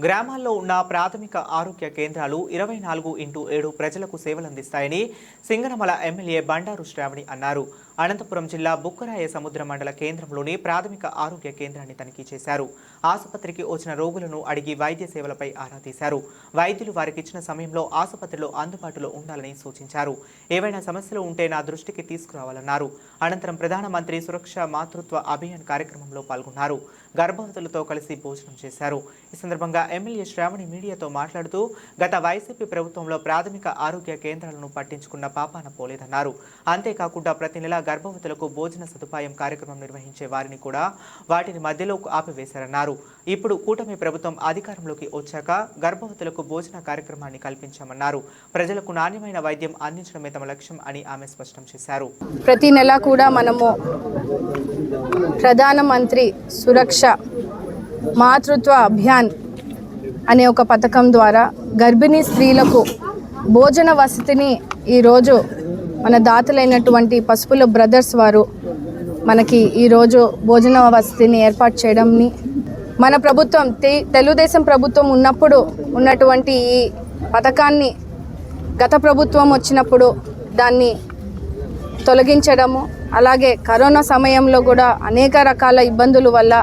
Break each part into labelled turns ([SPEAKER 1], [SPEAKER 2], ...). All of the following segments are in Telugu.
[SPEAKER 1] గ్రామాల్లో ఉన్న ప్రాథమిక ఆరోగ్య కేంద్రాలు 24/7 ప్రజలకు సేవలందిస్తాయని సింగనమల ఎమ్మెల్యే బండారు శ్రావణి అన్నారు. అనంతపురం జిల్లా బుక్కరాయ సముద్ర మండల కేంద్రంలోని ప్రాథమిక ఆరోగ్య కేంద్రాన్ని తనిఖీ చేశారు. ఆసుపత్రికి వచ్చిన రోగులను అడిగి వైద్య సేవలపై ఆరా తీశారు. వైద్యులు వారికి ఇచ్చిన సమయంలో ఆసుపత్రిలో అందుబాటులో ఉండాలని సూచించారు. ఏవైనా సమస్యలు ఉంటే నా దృష్టికి తీసుకురావాలన్నారు. అనంతరం ప్రధానమంత్రి సురక్ష మాతృత్వ అభియాన్ కార్యక్రమంలో పాల్గొన్నారు. గర్భవతులతో కలిసి భోజనం చేశారు. ఈ సందర్భంగా ఎమ్మెల్యే శ్రావణి మీడియాతో మాట్లాడుతూ గత వైసీపీ ప్రభుత్వంలో ప్రాథమిక ఆరోగ్య కేంద్రాలను పట్టించుకున్న పాపాన పోలేదన్నారు. అంతేకాకుండా ప్రతి నెల గర్భవతులకు భోజన సదుపాయం కార్యక్రమం నిర్వహించే వారిని కూడా వాటిని మధ్యలో ఆపివేశారన్నారు. ఇప్పుడు కూటమి ప్రభుత్వం అధికారంలోకి వచ్చాక గర్భవతులకు భోజన కార్యక్రమాన్ని కల్పించామన్నారు. ప్రజలకు నాణ్యమైన వైద్యం అందించడమే తమ లక్ష్యం అని ఆమె స్పష్టం చేశారు.
[SPEAKER 2] ప్రతి నెల కూడా మనము ప్రధానమంత్రి సురక్ష మాతృత్వ అభియాన్ అనే ఒక పథకం ద్వారా గర్భిణీ స్త్రీలకు భోజన వసతిని ఈరోజు మన దాతలైనటువంటి పసుపుల బ్రదర్స్ వారు మనకి ఈరోజు భోజన వసతిని ఏర్పాటు చేయడంని మన ప్రభుత్వం తెలుగుదేశం ప్రభుత్వం ఉన్నప్పుడు ఉన్నటువంటి ఈ పథకాన్ని గత ప్రభుత్వం వచ్చినప్పుడు దాన్ని తొలగించడము, అలాగే కరోనా సమయంలో కూడా అనేక రకాల ఇబ్బందుల వల్ల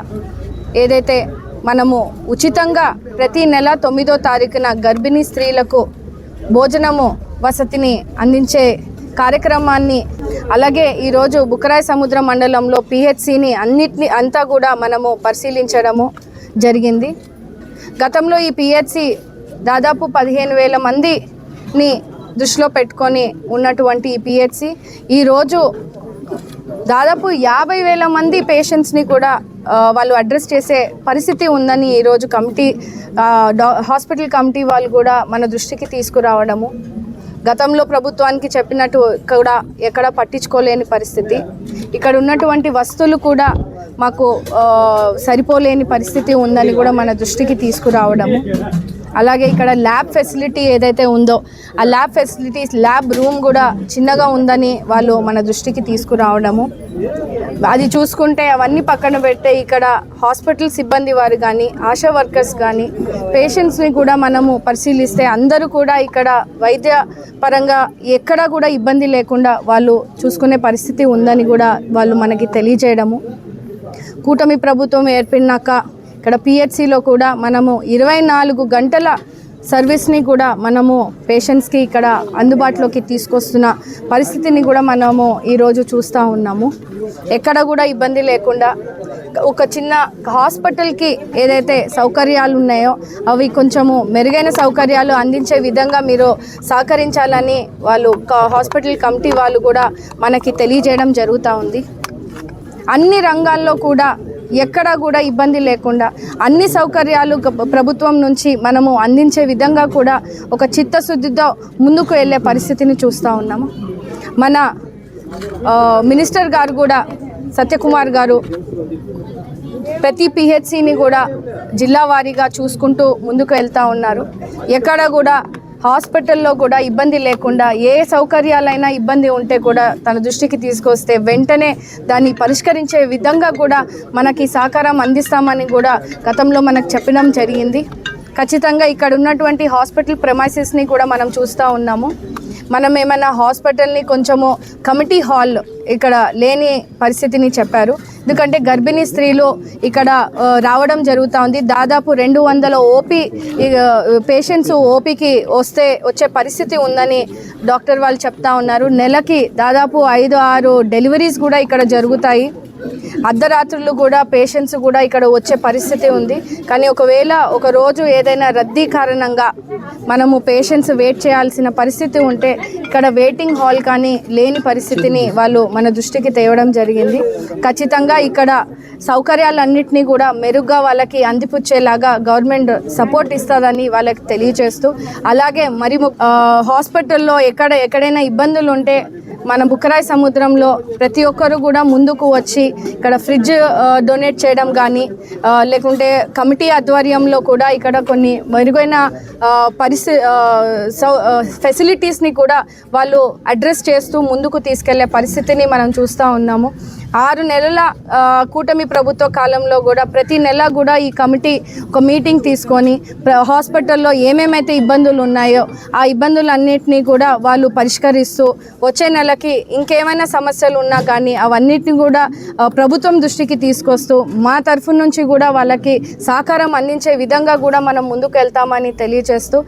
[SPEAKER 2] ఏదైతే మనము ఉచితంగా ప్రతి నెల 9వ తారీఖున గర్భిణీ స్త్రీలకు భోజనము వసతిని అందించే కార్యక్రమాన్ని, అలాగే ఈరోజు బుక్కరాయ సముద్ర మండలంలో పిహెచ్సిని అంతా కూడా మనము పరిశీలించడము జరిగింది. గతంలో ఈ పిహెచ్సి దాదాపు 15,000 మందిని దృష్టిలో పెట్టుకొని ఉన్నటువంటి ఈ పిహెచ్సి ఈరోజు దాదాపు 50,000 మంది పేషెంట్స్ని కూడా వాళ్ళు అడ్రస్ చేసే పరిస్థితి ఉందని ఈరోజు హాస్పిటల్ కమిటీ వాళ్ళు కూడా మన దృష్టికి తీసుకురావడము, గతంలో ప్రభుత్వానికి చెప్పినట్టు కూడా ఎక్కడ పట్టించుకోలేని పరిస్థితి, ఇక్కడ ఉన్నటువంటి వస్తువులు కూడా మాకు సరిపోలేని పరిస్థితి ఉందని కూడా మన దృష్టికి తీసుకురావడము, అలాగే ఇక్కడ ల్యాబ్ ఫెసిలిటీ ఏదైతే ఉందో ఆ ల్యాబ్ ఫెసిలిటీస్ ల్యాబ్ రూమ్ కూడా చిన్నగా ఉందని వాళ్ళు మన దృష్టికి తీసుకురావడము, అది చూసుకుంటే అవన్నీ పక్కన పెట్టే ఇక్కడ హాస్పిటల్ సిబ్బంది వారు కానీ ఆశా వర్కర్స్ కానీ పేషెంట్స్ని కూడా మనము పరిశీలిస్తే అందరూ కూడా ఇక్కడ వైద్య పరంగా ఎక్కడా కూడా ఇబ్బంది లేకుండా వాళ్ళు చూసుకునే పరిస్థితి ఉందని కూడా వాళ్ళు మనకి తెలియజేయడము. కూటమి ప్రభుత్వం ఏర్పడినాక ఇక్కడ పిహెచ్సిలో కూడా మనము 24 గంటల సర్వీస్ని కూడా మనము పేషెంట్స్కి ఇక్కడ అందుబాటులోకి తీసుకొస్తున్న పరిస్థితిని కూడా మనము ఈరోజు చూస్తూ ఉన్నాము. ఎక్కడ కూడా ఇబ్బంది లేకుండా ఒక చిన్న హాస్పిటల్కి ఏదైతే సౌకర్యాలు ఉన్నాయో అవి కొంచెము మెరుగైన సౌకర్యాలు అందించే విధంగా మీరు సహకరించాలని వాళ్ళు హాస్పిటల్ కమిటీ వాళ్ళు కూడా మనకి తెలియజేయడం జరుగుతూ ఉంది. అన్ని రంగాల్లో కూడా ఎక్కడా కూడా ఇబ్బంది లేకుండా అన్ని సౌకర్యాలు ప్రభుత్వం నుంచి మనము అందించే విధంగా కూడా ఒక చిత్తశుద్ధితో ముందుకు వెళ్ళే పరిస్థితిని చూస్తూ ఉన్నాము. మన మినిస్టర్ గారు కూడా సత్యకుమార్ గారు ప్రతి పిహెచ్సిని కూడా జిల్లా వారీగా చూసుకుంటూ ముందుకు వెళ్తూ ఉన్నారు. ఎక్కడ కూడా హాస్పిటల్లో కూడా ఇబ్బంది లేకుండా ఏ సౌకర్యాలైనా ఇబ్బంది ఉంటే కూడా తన దృష్టికి తీసుకొస్తే వెంటనే దాన్ని పరిష్కరించే విధంగా కూడా మనకి సహకారం అందిస్తామని కూడా గతంలో మనకు చెప్పడం జరిగింది. ఖచ్చితంగా ఇక్కడ ఉన్నటువంటి హాస్పిటల్ ప్రెమైసెస్ని కూడా మనం చూస్తూ ఉన్నాము. మనం ఏమైనా హాస్పిటల్ని కొంచెము కమిటీ హాల్ ఇక్కడ లేని పరిస్థితిని చెప్పారు. ఎందుకంటే గర్భిణీ స్త్రీలు ఇక్కడ రావడం జరుగుతూ ఉంది. దాదాపు 200 ఓపీ పేషెంట్స్ ఓపీకి వచ్చే పరిస్థితి ఉందని డాక్టర్ వాళ్ళు చెప్తా ఉన్నారు. నెలకి దాదాపు 5-6 డెలివరీస్ కూడా ఇక్కడ జరుగుతాయి. అర్ధరాత్రులు కూడా పేషెంట్స్ కూడా ఇక్కడ వచ్చే పరిస్థితి ఉంది. కానీ ఒకవేళ ఒక రోజు ఏదైనా రద్దీ కారణంగా మనము పేషెంట్స్ వెయిట్ చేయాల్సిన పరిస్థితి ఉంటే ఇక్కడ వెయిటింగ్ హాల్ కానీ లేని పరిస్థితిని వాళ్ళు మన దృష్టికి తేవడం జరిగింది. ఖచ్చితంగా ఇక్కడ సౌకర్యాలన్నింటినీ కూడా మెరుగ్గా వాళ్ళకి అందిపుచ్చేలాగా గవర్నమెంట్ సపోర్ట్ ఇస్తుందని వాళ్ళకి తెలియజేస్తూ, అలాగే మరి హాస్పిటల్లో ఎక్కడైనా ఇబ్బందులు ఉంటే మన బుక్కరాయ సముద్రంలో ప్రతి ఒక్కరు కూడా ముందుకు వచ్చి ఇక్కడ ఫ్రిడ్జ్ డొనేట్ చేయడం కానీ లేకుంటే కమిటీ ఆధ్వర్యంలో కూడా ఇక్కడ కొన్ని మెరుగైన ఫెసిలిటీస్ని కూడా వాళ్ళు అడ్రస్ చేస్తూ ముందుకు తీసుకెళ్లే పరిస్థితిని మనం చూస్తూ ఉన్నాము. 6 నెలల కూటమి ప్రభుత్వ కాలంలో కూడా ప్రతి నెల కూడా ఈ కమిటీ ఒక మీటింగ్ తీసుకొని హాస్పిటల్లో ఏమేమైతే ఇబ్బందులు ఉన్నాయో ఆ ఇబ్బందులన్నింటినీ కూడా వాళ్ళు పరిష్కరిస్తూ వచ్చే నెలకి ఇంకేమైనా సమస్యలు ఉన్నా కానీ అవన్నిటిని కూడా ప్రభుత్వం దృష్టికి తీసుకొస్తూ మా తరఫు నుంచి కూడా వాళ్ళకి సహకారం అందించే విధంగా కూడా మనం ముందుకు వెళ్తామని తెలియజేస్తూ